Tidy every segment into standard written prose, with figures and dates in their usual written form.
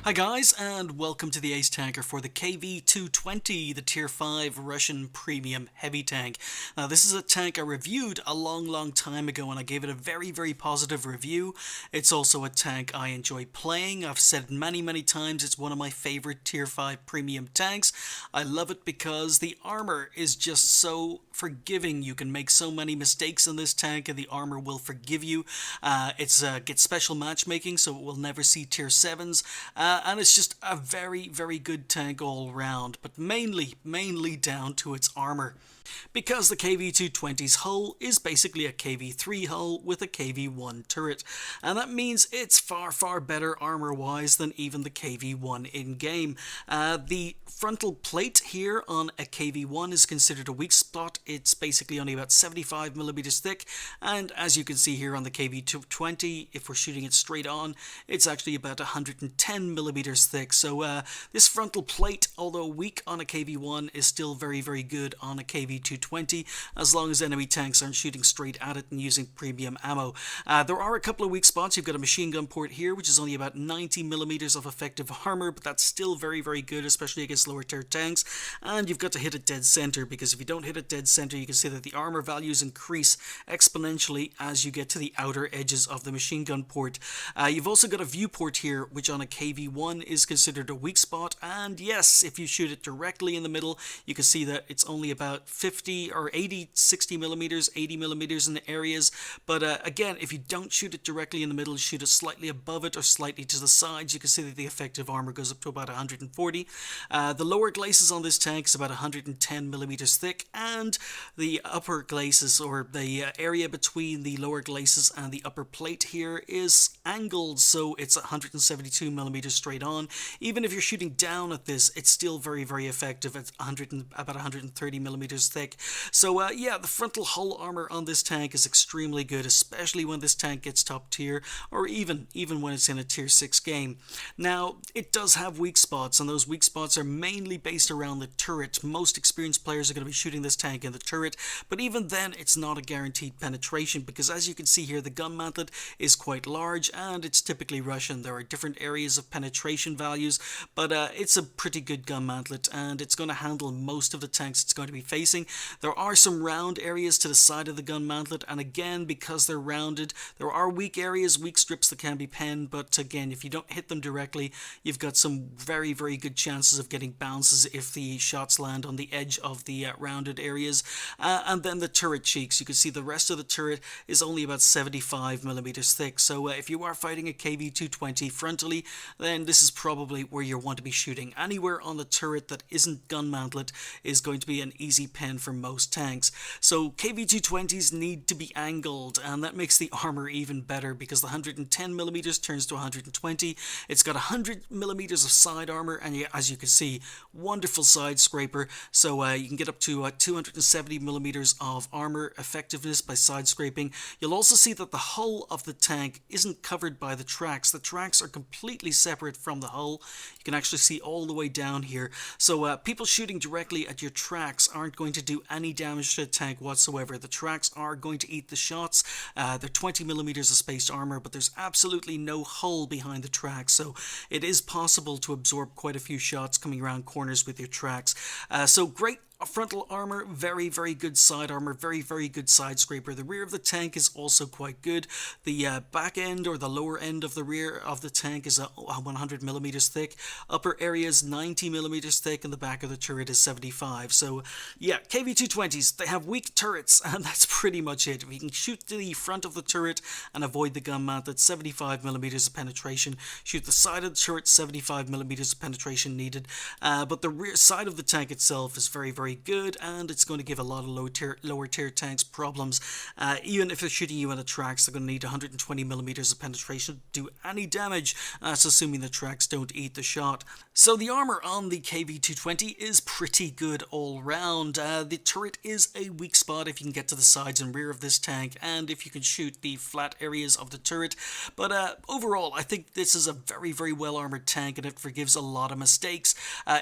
Hi guys, and welcome to the Ace Tanker for the KV-220, the Tier 5 Russian Premium Heavy Tank. Now this is a tank I reviewed a long time ago and I gave it a very positive review. It's also a tank I enjoy playing. I've said many times it's one of my favorite Tier 5 Premium tanks. I love it because the armor is just so forgiving. You can make so many mistakes in this tank and the armor will forgive you. It gets special matchmaking, so it will never see Tier 7s. And it's just a very good tank all round, but mainly down to its armor. Because the KV-220's hull is basically a KV-3 hull with a KV-1 turret, and that means it's far better armor-wise than even the KV-1 in-game. The frontal plate here on a KV-1 is considered a weak spot. It's basically only about 75mm thick, and as you can see here on the KV-220, if we're shooting it straight on, it's actually about 110mm thick. So this frontal plate, although weak on a KV-1, is still very good on a KV-220, as long as enemy tanks aren't shooting straight at it and using premium ammo. There are a couple of weak spots. You've got a machine gun port here, which is only about 90mm of effective armor, but that's still very good, especially against lower tier tanks. And you've got to hit it dead center, because if you don't hit it dead center, you can see that the armor values increase exponentially as you get to the outer edges of the machine gun port. You've also got a viewport here, which on a KV-1 is considered a weak spot, and yes, if you shoot it directly in the middle, you can see that it's only about 50 or 80, 60mm, 80mm in the areas. But again, if you don't shoot it directly in the middle, shoot it slightly above it or slightly to the sides, you can see that the effective armor goes up to about 140. The lower glacis on this tank is about 110mm thick, and the upper glacis, or the area between the lower glacis and the upper plate here, is angled, so it's 172mm straight on. Even if you're shooting down at this, it's still very effective at about 130mm thick. So yeah, the frontal hull armor on this tank is extremely good, especially when this tank gets top tier, or even when it's in a tier 6 game. Now, it does have weak spots, and those weak spots are mainly based around the turret. Most experienced players are going to be shooting this tank in the turret, but even then it's not a guaranteed penetration, because as you can see here, the gun mantlet is quite large and it's typically Russian. There are different areas of penetration values, but it's a pretty good gun mantlet and it's going to handle most of the tanks it's going to be facing. There are some round areas to the side of the gun mantlet, and again, because they're rounded, there are weak areas, weak strips that can be penned, but again, if you don't hit them directly, you've got some very good chances of getting bounces if the shots land on the edge of the rounded areas. And then the turret cheeks, you can see the rest of the turret is only about 75mm thick, so if you are fighting a KV-220 frontally, then this is probably where you want to be shooting. Anywhere on the turret that isn't gun mantlet is going to be an easy pen for most tanks. So KV-220s need to be angled, and that makes the armor even better, because the 110mm turns to 120. It's got 100mm of side armor, and as you can see, wonderful side scraper, so you can get up to 270mm of armor effectiveness by side scraping. You'll also see that the hull of the tank isn't covered by the tracks. The tracks are completely separate from the hull. You can actually see all the way down here. So people shooting directly at your tracks aren't going to do any damage to the tank whatsoever. The tracks are going to eat the shots. They're 20mm of spaced armor, but there's absolutely no hull behind the tracks, so it is possible to absorb quite a few shots coming around corners with your tracks. So great frontal armor, very good side armor, very good side scraper. The rear of the tank is also quite good. The back end, or the lower end of the rear of the tank, is 100mm thick. Upper area is 90mm thick, and the back of the turret is 75. So yeah, KV-220s, they have weak turrets, and that's pretty much it. If you can shoot the front of the turret and avoid the gun mantlet, 75mm of penetration. Shoot the side of the turret, 75mm of penetration needed. But the rear side of the tank itself is very good, and it's going to give a lot of lower tier tanks problems. Even if they're shooting you on the tracks, they're going to need 120mm of penetration to do any damage. That's assuming the tracks don't eat the shot. So the armor on the KV-220 is pretty good all round. The turret is a weak spot if you can get to the sides and rear of this tank, and if you can shoot the flat areas of the turret. But overall, I think this is a very well armored tank, and it forgives a lot of mistakes.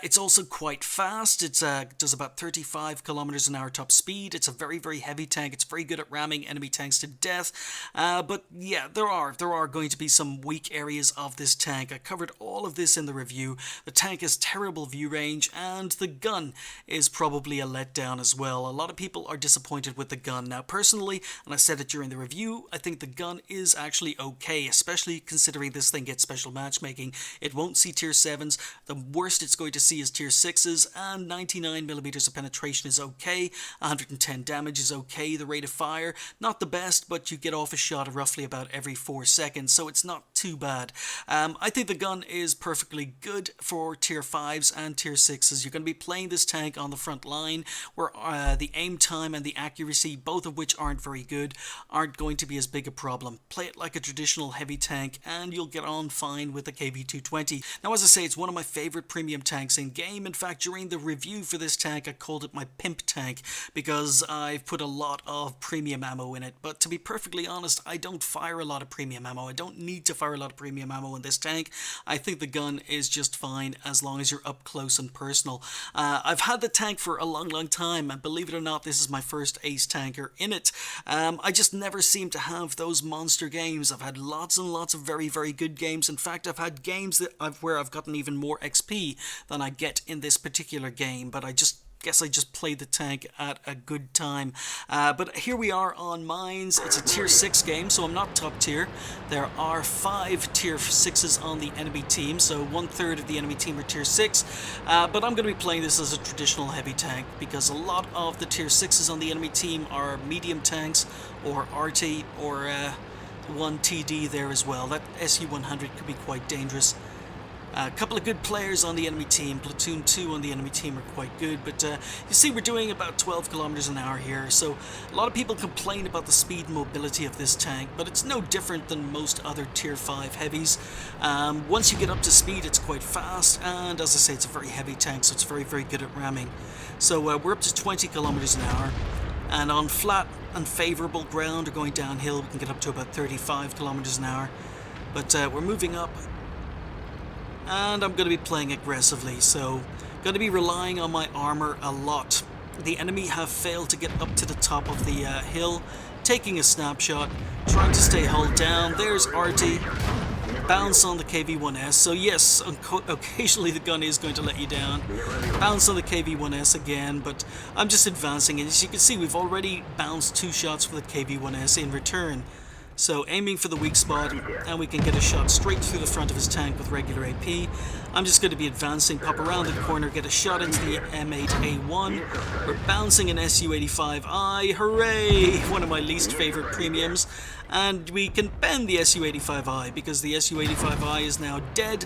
It's also quite fast. It does about about 35 kilometers an hour top speed. It's a very, very heavy tank. It's very good at ramming enemy tanks to death. But yeah, there are going to be some weak areas of this tank. I covered all of this in the review. The tank has terrible view range, and the gun is probably a letdown as well. A lot of people are disappointed with the gun. Now, personally, and I said it during the review, I think the gun is actually okay, especially considering this thing gets special matchmaking. It won't see tier 7s. The worst it's going to see is tier 6s, and 99mm of penetration is okay. 110 damage is okay. The rate of fire, not the best, but you get off a shot roughly about every 4 seconds, so it's not too bad. I think the gun is perfectly good for tier 5s and tier 6s. You're going to be playing this tank on the front line, where the aim time and the accuracy, both of which aren't very good, aren't going to be as big a problem. Play it like a traditional heavy tank and you'll get on fine with the KV-220. Now, as I say, it's one of my favorite premium tanks in game. In fact, during the review for this tank, I called it my pimp tank because I've put a lot of premium ammo in it. But to be perfectly honest, I don't fire a lot of premium ammo. I don't need to fire a lot of premium ammo in this tank. I think the gun is just fine as long as you're up close and personal. I've had the tank for a long time, and believe it or not, this is my first ace tanker in it. I just never seem to have those monster games. I've had lots and lots of very good games. In fact, I've had games where I've gotten even more XP than I get in this particular game, but I guess I just played the tank at a good time. But here we are on mines. It's a tier 6 game, so I'm not top tier. There are 5 tier 6s on the enemy team, so 1/3 of the enemy team are tier 6. But I'm going to be playing this as a traditional heavy tank because a lot of the tier 6s on the enemy team are medium tanks or RT or 1 TD there as well. That SU-100 could be quite dangerous. A couple of good players on the enemy team. Platoon 2 on the enemy team are quite good, but you see we're doing about 12 kilometers an hour here, so a lot of people complain about the speed and mobility of this tank, but it's no different than most other tier 5 heavies. Once you get up to speed, it's quite fast, and as I say, it's a very heavy tank, so it's very good at ramming. So we're up to 20 kilometers an hour, and on flat and favorable ground or going downhill, we can get up to about 35 kilometers an hour, but we're moving up. And I'm going to be playing aggressively, so going to be relying on my armor a lot. The enemy have failed to get up to the top of the hill, taking a snapshot, trying to stay hull down. There's RT, bounce on the KV-1S, so yes, occasionally the gun is going to let you down. Bounce on the KV-1S again, but I'm just advancing, and as you can see, we've already bounced 2 shots for the KV-1S in return. So aiming for the weak spot, and we can get a shot straight through the front of his tank with regular AP. I'm just going to be advancing, pop around the corner, get a shot into the M8A1. We're bouncing an SU-85I, hooray! One of my least favorite premiums. And we can bend the SU-85I because the SU-85I is now dead.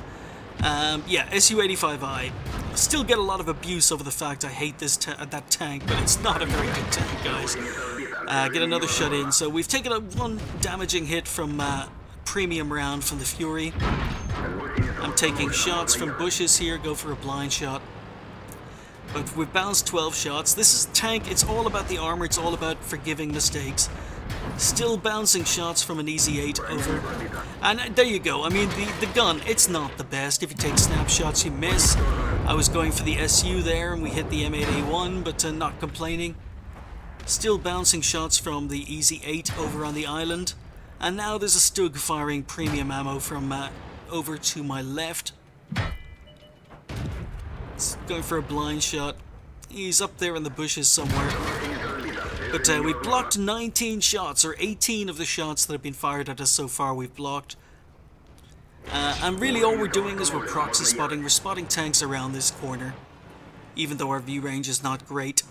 Yeah, SU-85I. Still get a lot of abuse over the fact I hate that tank, but it's not a very good tank, guys. Get another shot in. So we've taken a 1 damaging hit from premium round from the Fury. I'm taking shots from bushes here, go for a blind shot. But we've bounced 12 shots. This is tank, it's all about the armor, it's all about forgiving mistakes. Still bouncing shots from an easy 8 over. And there you go. I mean, the gun, it's not the best. If you take snapshots, you miss. I was going for the SU there, and we hit the M8A1, but not complaining. Still bouncing shots from the easy 8 over on the island. And now there's a Stug firing premium ammo from over to my left. It's going for a blind shot. He's up there in the bushes somewhere. But we blocked 19 shots, or 18 of the shots that have been fired at us so far we've blocked. And really all we're doing is we're proxy spotting. We're spotting tanks around this corner, even though our view range is not great.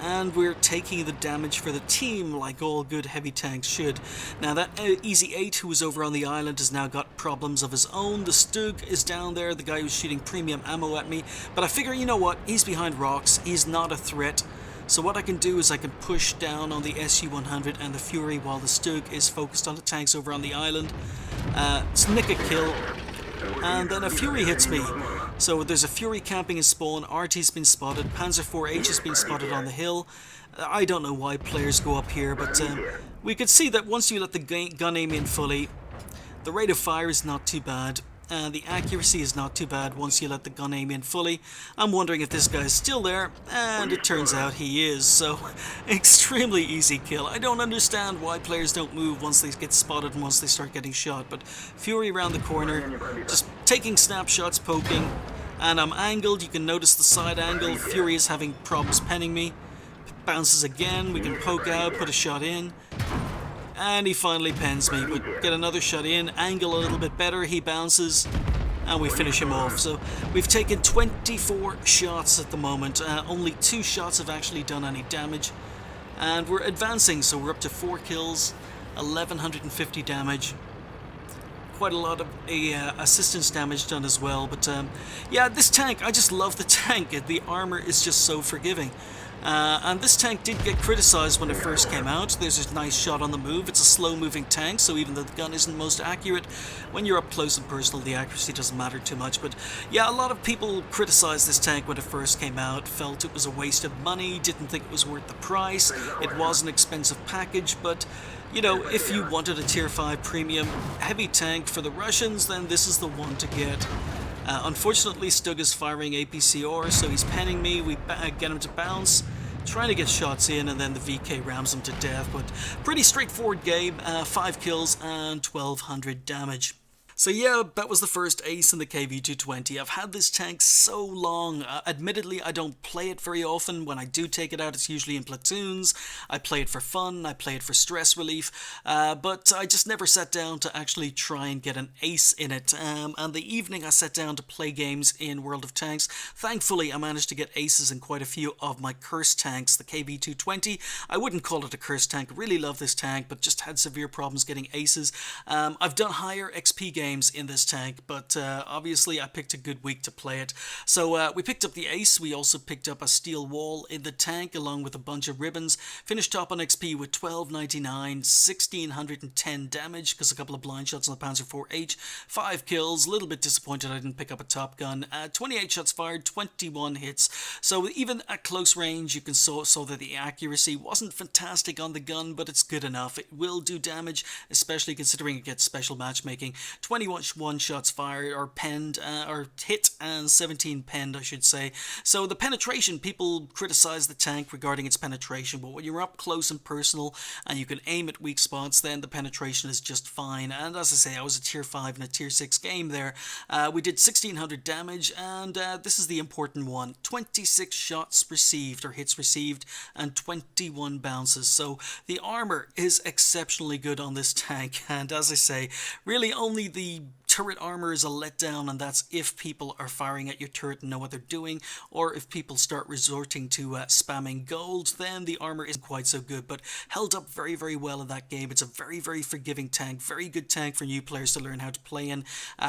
And we're taking the damage for the team like all good heavy tanks should. Now that Easy 8 who was over on the island has now got problems of his own. The Stug is down there, the guy who's shooting premium ammo at me. But I figure, you know what, he's behind rocks, he's not a threat. So what I can do is I can push down on the SU-100 and the Fury while the Stug is focused on the tanks over on the island. Nick a kill, and then a Fury hits me. So there's a Fury camping in spawn, RT's been spotted, Panzer IV-H has been spotted on the hill. I don't know why players go up here, but we could see that once you let the gun aim in fully, the rate of fire is not too bad. The accuracy is not too bad once you let the gun aim in fully. I'm wondering if this guy's still there, and it turns out he is, so extremely easy kill. I don't understand why players don't move once they get spotted and once they start getting shot, but Fury around the corner, just taking snapshots, poking, and I'm angled. You can notice the side angle. Fury is having problems penning me. Bounces again, we can poke out, put a shot in. And he finally pens me, but get another shot in, angle a little bit better, he bounces, and we finish him off. So we've taken 24 shots at the moment. Only 2 shots have actually done any damage. And we're advancing, so we're up to 4 kills, 1150 damage. Quite a lot of assistance damage done as well. But yeah, this tank, I just love the tank. The armor is just so forgiving. And this tank did get criticized when it first came out. There's a nice shot on the move. It's a slow-moving tank, so even though the gun isn't most accurate, when you're up close and personal, the accuracy doesn't matter too much. But yeah, a lot of people criticized this tank when it first came out, felt it was a waste of money, didn't think it was worth the price. It was an expensive package, but you know, if you wanted a Tier 5 premium heavy tank for the Russians, then this is the one to get. Unfortunately, Stug is firing APCR, so he's penning me. We get him to bounce, trying to get shots in, and then the VK rams him to death. But pretty straightforward game, 5 kills and 1200 damage. So yeah, that was the first ace in the KV-220. I've had this tank so long. Admittedly, I don't play it very often. When I do take it out, it's usually in platoons. I play it for fun, I play it for stress relief, but I just never sat down to actually try and get an ace in it. And the evening I sat down to play games in World of Tanks. Thankfully, I managed to get aces in quite a few of my curse tanks. The KV-220, I wouldn't call it a curse tank. Really love this tank, but just had severe problems getting aces. I've done higher XP games in this tank, but obviously I picked a good week to play it. So we picked up the ace. We also picked up a steel wall in the tank along with a bunch of ribbons. Finished top on XP with 1299, 1610 damage because a couple of blind shots on the Panzer IV-H, 5 kills. A little bit disappointed I didn't pick up a top gun. 28 shots fired, 21 hits. So even at close range you can saw that the accuracy wasn't fantastic on the gun, but it's good enough. It will do damage, especially considering it gets special matchmaking. 21 shots fired or penned, or hit, and 17 penned, I should say. So the penetration, people criticize the tank regarding its penetration, but when you're up close and personal and you can aim at weak spots, then the penetration is just fine. And as I say, I was a tier 5 in a tier 6 game there. We did 1600 damage, and this is the important one. 26 shots received, or hits received, and 21 bounces. So the armor is exceptionally good on this tank, and as I say, really only the turret armor is a letdown, and that's if people are firing at your turret and know what they're doing, or if people start resorting to spamming gold, then the armor isn't quite so good, but held up very, very well in that game. It's a very, very forgiving tank, very good tank for new players to learn how to play in.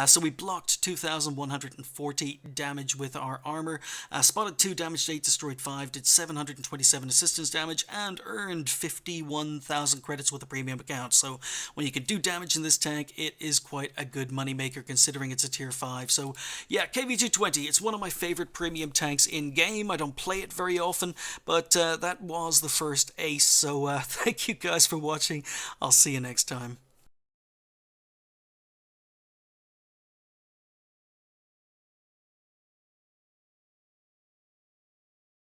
So we blocked 2,140 damage with our armor, spotted 2, damaged 8, destroyed 5, did 727 assistance damage, and earned 51,000 credits with a premium account. So when you can do damage in this tank, it is quite a good money maker considering it's a tier 5. So yeah, KV-220, it's one of my favorite premium tanks in game. I don't play it very often, but that was the first ace. So thank you guys for watching. I'll see you next time.